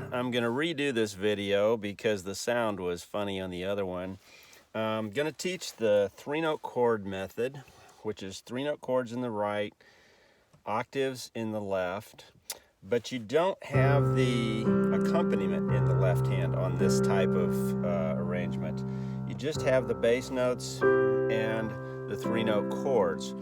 4. I'm going to redo this video because the sound was funny on the other one. I'm going to teach the 3-note chord method, which is 3-note chords in the right, octaves in the left, but you don't have the accompaniment in the left hand on this type of arrangement. You just have the bass notes and the 3-note chords.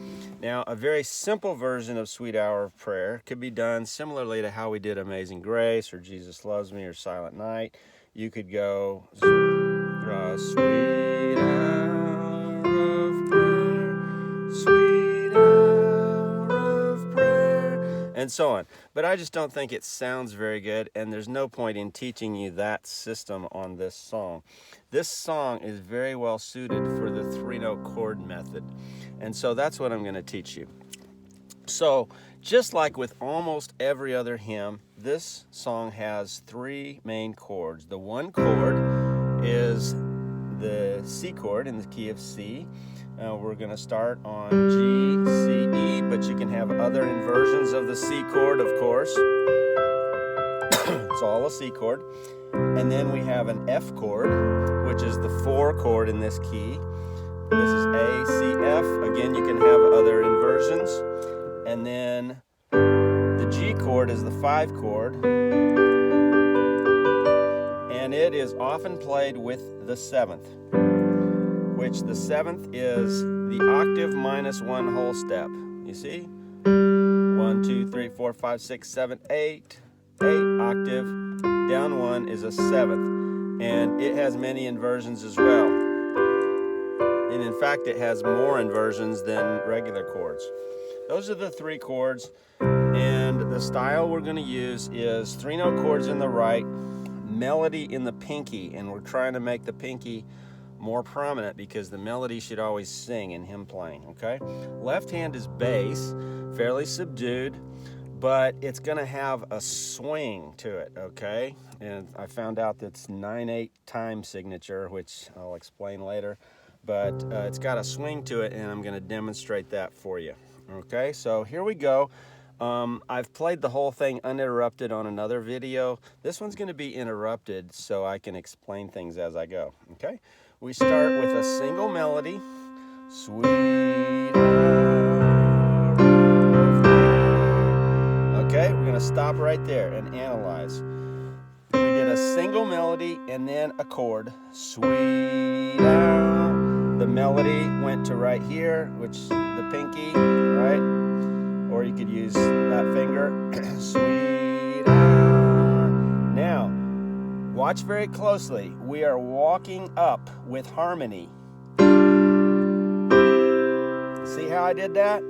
Now, a very simple version of Sweet Hour of Prayer could be done similarly to how we did Amazing Grace or Jesus Loves Me or Silent Night. You could go sweet hour of prayer, sweet hour of prayer, and so on. But I just don't think it sounds very good, and there's no point in teaching you that system on this song. This song is very well suited for the 3-note chord method, and so that's what I'm going to teach you. So, just like with almost every other hymn, this song has 3 main chords. The 1 chord is the C chord in the key of C. We're going to start on G, C, E, but you can have other inversions of the C chord, of course. It's all a C chord. And then we have an F chord, which is the 4 chord in this key. This is A, C, F. Again, you can have other inversions. And then the G chord is the 5 chord. And it is often played with the 7th, which the 7th is the octave minus 1 whole step. You see? 1, 2, 3, 4, 5, 6, 7, 8. 8 octave, down 1 is a 7th. And it has many inversions as well. And in fact, it has more inversions than regular chords. Those are the 3 chords. And the style we're going to use is 3-note chords in the right, melody in the pinky, and we're trying to make the pinky more prominent because the melody should always sing in hymn playing, okay? Left hand is bass, fairly subdued, but it's going to have a swing to it, okay? And I found out that's 9/8 time signature, which I'll explain later, but it's got a swing to it, and I'm going to demonstrate that for you, okay? So here we go. I've played the whole thing uninterrupted on another video. This one's going to be interrupted so I can explain things as I go, okay? We start with a single melody, sweet hour of prayer. Okay, we're going to stop right there and analyze. We did a single melody and then a chord, sweet hour. The melody went to right here, which the pinky, right? Or you could use that finger, sweet hour. Now, watch very closely. We are walking up with harmony. See how I did that?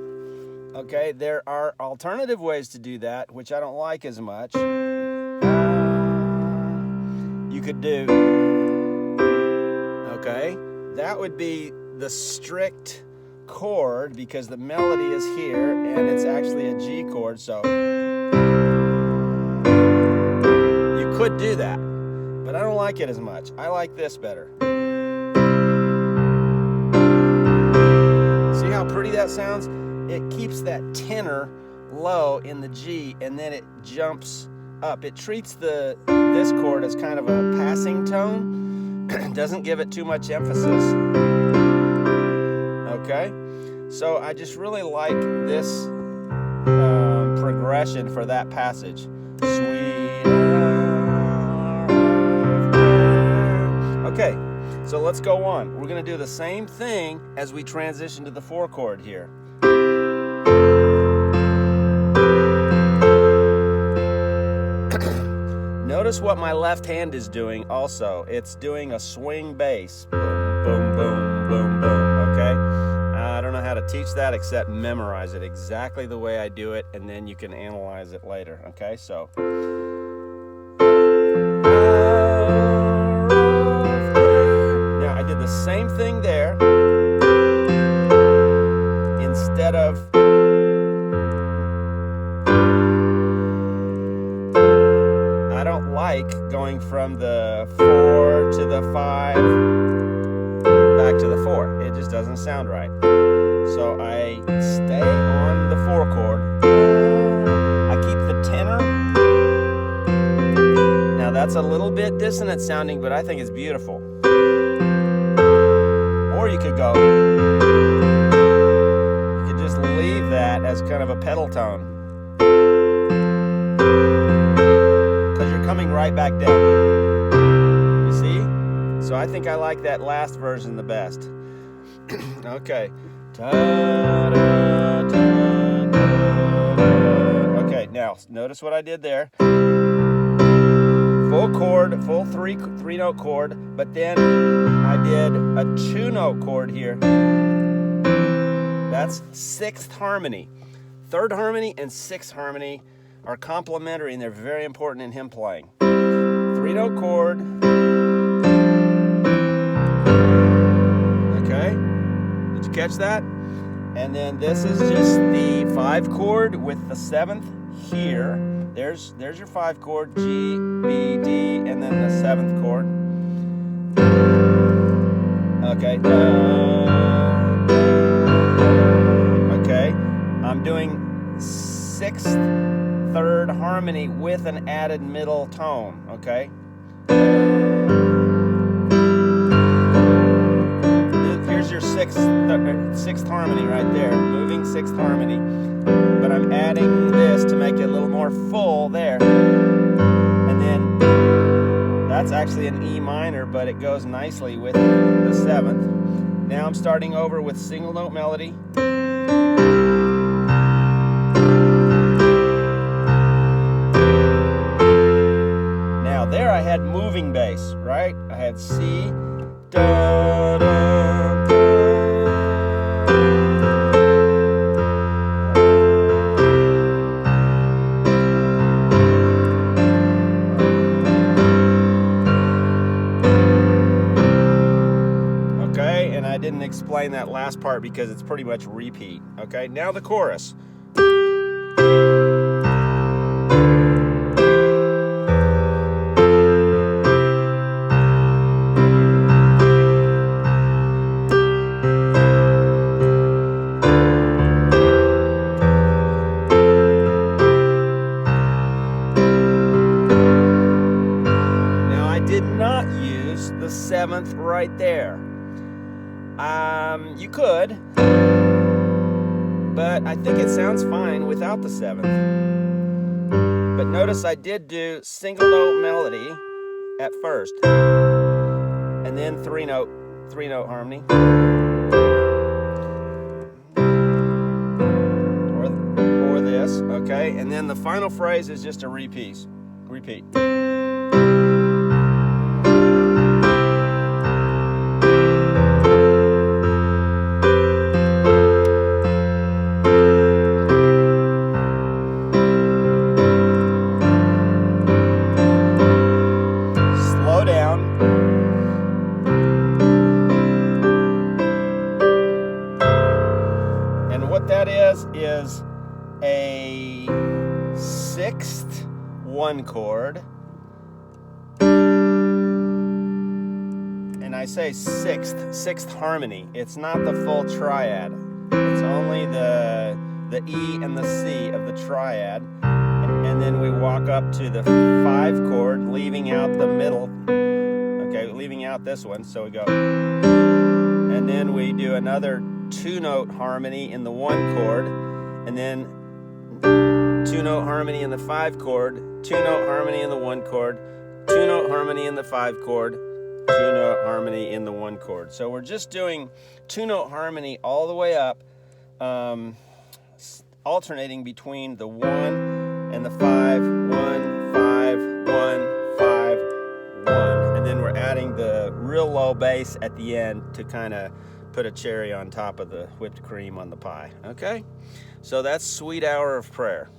Okay, there are alternative ways to do that, which I don't like as much. You could do, okay, that would be the strict chord because the melody is here and it's actually a G chord, so you could do that, but I don't like it as much. I like this better. See how pretty that sounds? It keeps that tenor low in the G and then it jumps up. It treats this chord as kind of a passing tone, doesn't give it too much emphasis. Okay, so I just really like this progression for that passage. Sweet hour of prayer. Okay, so let's go on. We're going to do the same thing as we transition to the 4 chord here. Notice what my left hand is doing also. It's doing a swing bass. Boom, boom, boom, boom, boom, okay? I don't know how to teach that except memorize it exactly the way I do it, and then you can analyze it later, okay? So, now I did the same thing there. Instead of I don't like going from the 4 to the 5 back to the 4. It just doesn't sound right. So I stay on the 4 chord. I keep the tenor. Now that's a little bit dissonant sounding, but I think it's beautiful. Or you could just leave that as kind of a pedal tone, because you're coming right back down. You see? So I think I like that last version the best. Okay. Okay, now notice what I did there. Full chord, full three-note chord, but then I did a two-note chord here. That's sixth harmony. Third harmony and sixth harmony are complementary, and they're very important in hymn playing. Three-note chord. Okay, did you catch that? And then this is just the 5 chord with the 7th here. There's your 5 chord, G, B, D, and then the 7th chord. Okay. Okay. I'm doing 6th, 3rd harmony with an added middle tone. Okay. Here's your 6th harmony right there. Moving 6th harmony. But I'm adding this to make it a little more full there. And then that's actually an E minor, but it goes nicely with the 7th. Now I'm starting over with single note melody. Now there I had moving bass, right? I had C, da, da, da. I didn't explain that last part because it's pretty much repeat. Okay, now the chorus. Now I did not use the 7th right there. You could, but I think it sounds fine without the 7th. But notice I did do single note melody at first, and then three note harmony, or this, okay, and then the final phrase is just a repeat. Is a 6th 1 chord, and I say 6th harmony. It's not the full triad. It's only the E and the C of the triad, and then we walk up to the 5 chord, leaving out the middle. Okay, leaving out this one, so we go, and then we do another 2-note harmony in the 1 chord, and then 2-note harmony in the 5 chord, 2-note harmony in the 1 chord, 2-note harmony in the 5 chord, 2-note harmony in the 1 chord. So we're just doing 2-note harmony all the way up, alternating between the 1 and the 5, 1, 5, 1, 5, 1. And then we're adding the real low bass at the end to kind of put a cherry on top of the whipped cream on the pie. Okay? So that's Sweet Hour of Prayer.